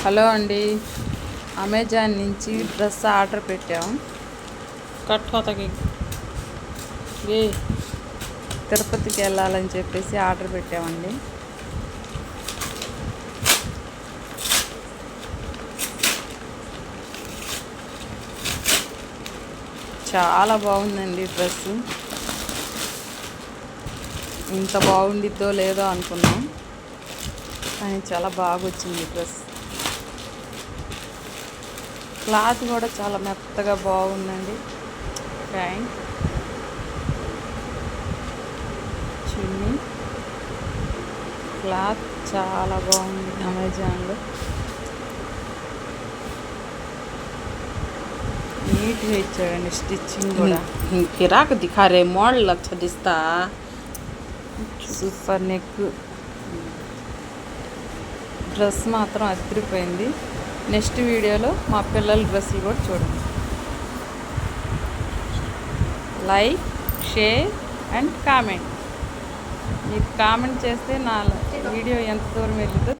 Hello అండి, Amazon నుంచి dress order పెట్టాము. తిరుపతికి వెళ్ళాలని చెప్పేసి ఆర్డర్ పెట్టామండి. చాలా బాగుందండి డ్రెస్. ఇంత బాగుండిద్దో లేదో అనుకున్నాం, కానీ చాలా బాగా వచ్చింది డ్రెస్. క్లాత్ కూడా చాలా మెత్తగా బాగుందండి. ప్యాంట్, చున్నీ, క్లాత్ చాలా బాగుంది. అమెజాన్లో నీట్గా ఇచ్చాడండి. స్టిచ్చింగ్ కూడా गिराक दिखा रहे मॉडल अच्छा दिसता. సూపర్. నెక్ డ్రెస్ మాత్రం అదిరిపోయింది. నెక్స్ట్ వీడియోలో మా పిల్లల డ్రెస్సులు కూడా చూడండి. Like, share and comment. మీరు కామెంట్ చేస్తే నా వీడియో ఎంత దూరం వెళ్ళిందో